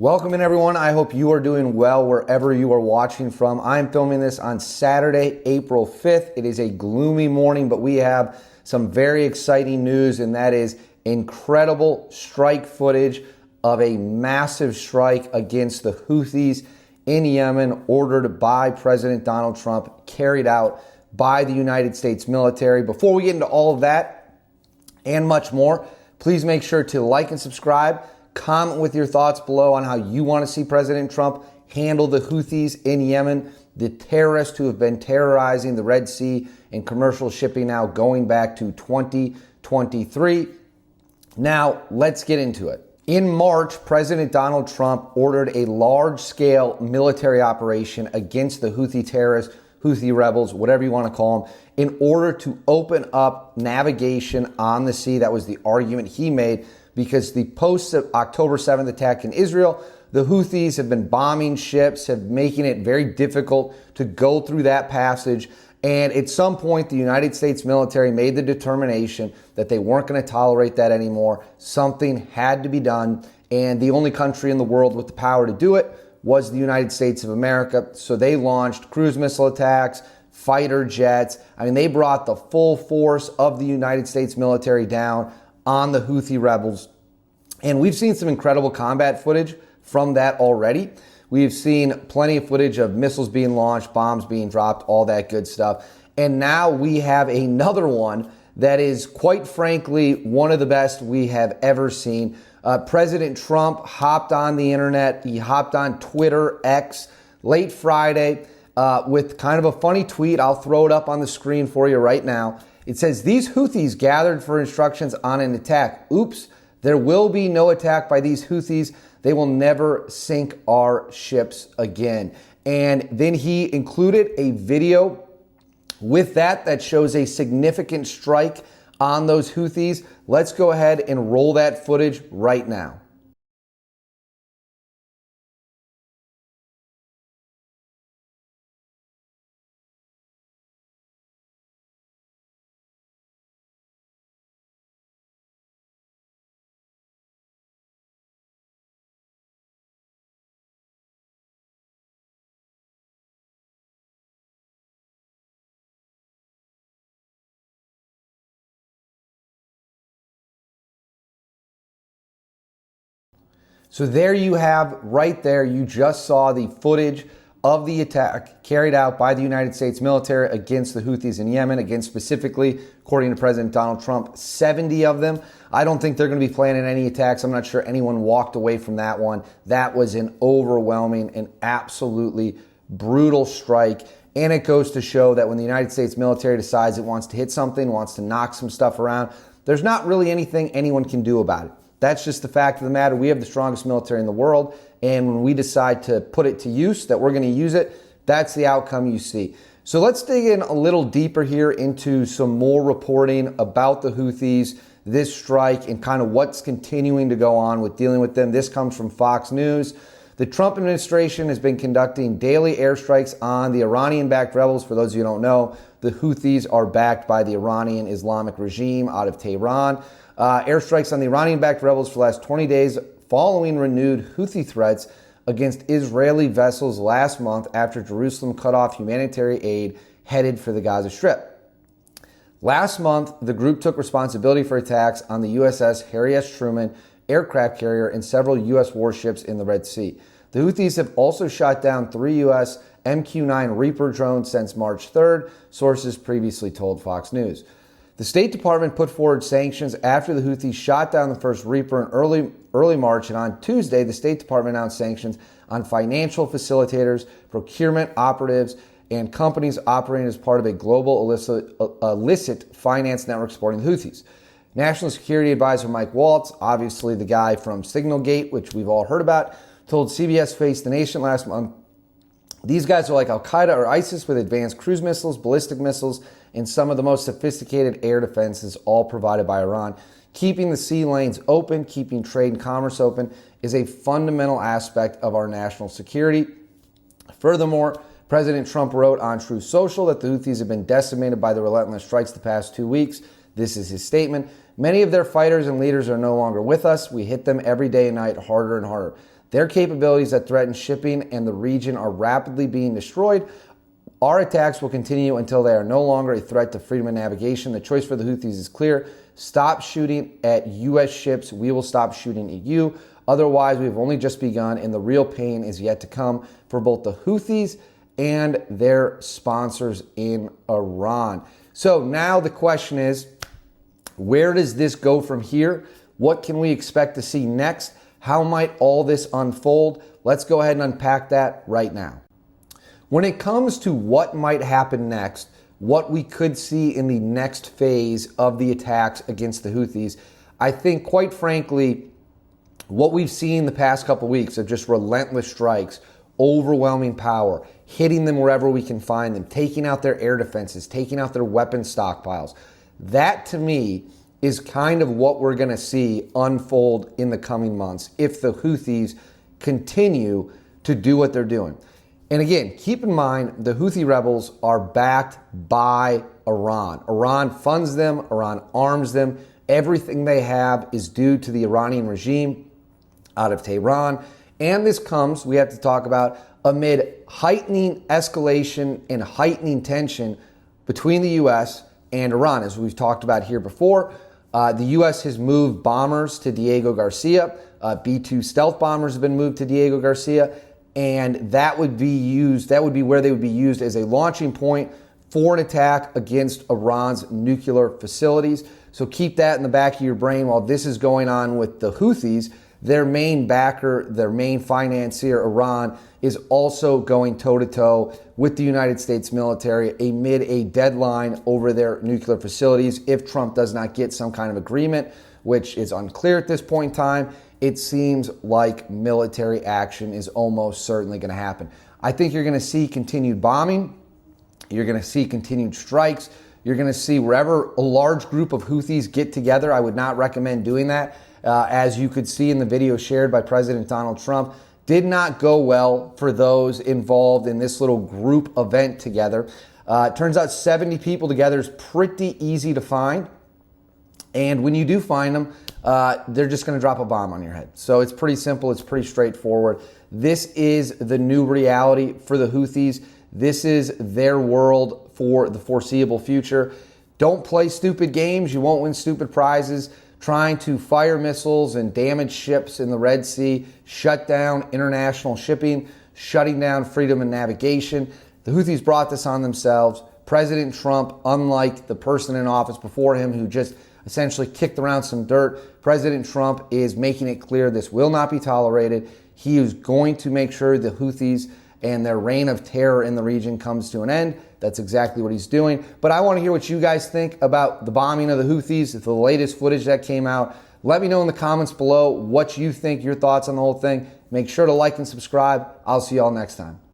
Welcome in, everyone. I hope you are doing well wherever you are watching from. I'm filming this on Saturday, April 5th. It is a gloomy morning, but we have some very exciting news, and that is incredible strike footage of a massive strike against the Houthis in Yemen, ordered by President Donald Trump, carried out by the United States military. Before we get into all of that and much more, please make sure to like and subscribe. Comment with your thoughts below on how you want to see President Trump handle the Houthis in Yemen, the terrorists who have been terrorizing the Red Sea and commercial shipping now going back to 2023. Now, let's get into it. In March, President Donald Trump ordered a large-scale military operation against the Houthi terrorists, Houthi rebels, whatever you want to call them, in order to open up navigation on the sea. That was the argument he made, because the post-October 7th attack in Israel, the Houthis have been bombing ships, making it very difficult to go through that passage. And at some point, the United States military made the determination that they weren't going to tolerate that anymore. Something had to be done. And the only country in the world with the power to do it was the United States of America. So they launched cruise missile attacks, fighter jets. I mean, they brought the full force of the United States military down on the Houthi rebels. And we've seen some incredible combat footage from that already. We've seen plenty of footage of missiles being launched, bombs being dropped, all that good stuff. And now we have another one that is, quite frankly, one of the best we have ever seen. President Trump hopped on the internet. He hopped on Twitter, X, late Friday with kind of a funny tweet. I'll throw it up on the screen for you right now. It says, "These Houthis gathered for instructions on an attack. Oops, there will be no attack by these Houthis. They will never sink our ships again." And then he included a video with that shows a significant strike on those Houthis. Let's go ahead and roll that footage right now. So there you have, right there, you just saw the footage of the attack carried out by the United States military against the Houthis in Yemen, against specifically, according to President Donald Trump, 70 of them. I don't think they're going to be planning any attacks. I'm not sure anyone walked away from that one. That was an overwhelming and absolutely brutal strike. And it goes to show that when the United States military decides it wants to hit something, wants to knock some stuff around, there's not really anything anyone can do about it. That's just the fact of the matter. We have the strongest military in the world, and when we decide to put it to use, that we're going to use it, that's the outcome you see. So let's dig in a little deeper here into some more reporting about the Houthis, this strike, and kind of what's continuing to go on with dealing with them. This comes from Fox News. The Trump administration has been conducting daily airstrikes on the Iranian-backed rebels. For those of you who don't know, the Houthis are backed by the Iranian Islamic regime out of Tehran. Airstrikes on the Iranian-backed rebels for the last 20 days following renewed Houthi threats against Israeli vessels last month after Jerusalem cut off humanitarian aid headed for the Gaza Strip. Last month, the group took responsibility for attacks on the USS Harry S. Truman aircraft carrier and several U.S. warships in the Red Sea. The Houthis have also shot down 3 U.S. MQ-9 Reaper drones since March 3rd, sources previously told Fox News. The State Department put forward sanctions after the Houthis shot down the first Reaper in early March, and on Tuesday, the State Department announced sanctions on financial facilitators, procurement operatives, and companies operating as part of a global illicit finance network supporting the Houthis. National Security Advisor Mike Waltz, obviously the guy from Signalgate, which we've all heard about, told CBS Face the Nation last month, "These guys are like Al-Qaeda or ISIS with advanced cruise missiles, ballistic missiles, and some of the most sophisticated air defenses, all provided by Iran. Keeping the sea lanes open, keeping trade and commerce open is a fundamental aspect of our national security." Furthermore, President Trump wrote on Truth Social that the Houthis have been decimated by the relentless strikes the past 2 weeks. This is his statement. Many of their fighters and leaders are no longer with us. We hit them every day and night harder and harder. Their capabilities that threaten shipping and the region are rapidly being destroyed. Our attacks will continue until they are no longer a threat to freedom of navigation. The choice for the Houthis is clear. Stop shooting at U.S. ships. We will stop shooting at you. Otherwise, we've only just begun, and the real pain is yet to come for both the Houthis and their sponsors in Iran. So now the question is, where does this go from here? What can we expect to see next? How might all this unfold? Let's go ahead and unpack that right now. When it comes to what might happen next, what we could see in the next phase of the attacks against the Houthis, I think, quite frankly, what we've seen the past couple weeks of just relentless strikes, overwhelming power, hitting them wherever we can find them, taking out their air defenses, taking out their weapon stockpiles, that to me is kind of what we're going to see unfold in the coming months if the Houthis continue to do what they're doing. And again, keep in mind, the Houthi rebels are backed by Iran. Iran funds them, Iran arms them. Everything they have is due to the Iranian regime out of Tehran. And this comes, we have to talk about, amid heightening escalation and heightening tension between the U.S. and Iran. As we've talked about here before, the U.S. has moved bombers to Diego Garcia. B-2 stealth bombers have been moved to Diego Garcia. And that would be where they would be used as a launching point for an attack against Iran's nuclear facilities. So keep that in the back of your brain while this is going on with the Houthis. Their main backer, their main financier, Iran, is also going toe-to-toe with the United States military amid a deadline over their nuclear facilities. If Trump does not get some kind of agreement, which is unclear at this point in time, it seems like military action is almost certainly going to happen. I think you're going to see continued bombing. You're going to see continued strikes. You're going to see wherever a large group of Houthis get together. I would not recommend doing that. As you could see in the video shared by President Donald Trump, did not go well for those involved in this little group event together. It turns out 70 people together is pretty easy to find. And when you do find them, they're just going to drop a bomb on your head. So it's pretty simple. It's pretty straightforward. This is the new reality for the Houthis. This is their world for the foreseeable future. Don't play stupid games. You won't win stupid prizes. Trying to fire missiles and damage ships in the Red Sea, shut down international shipping, shutting down freedom of navigation. The Houthis brought this on themselves. President Trump, unlike the person in office before him who just essentially kicked around some dirt, President Trump is making it clear this will not be tolerated. He is going to make sure the Houthis and their reign of terror in the region comes to an end. That's exactly what he's doing. But I want to hear what you guys think about the bombing of the Houthis, the latest footage that came out. Let me know in the comments below what you think, your thoughts on the whole thing. Make sure to like and subscribe. I'll see you all next time.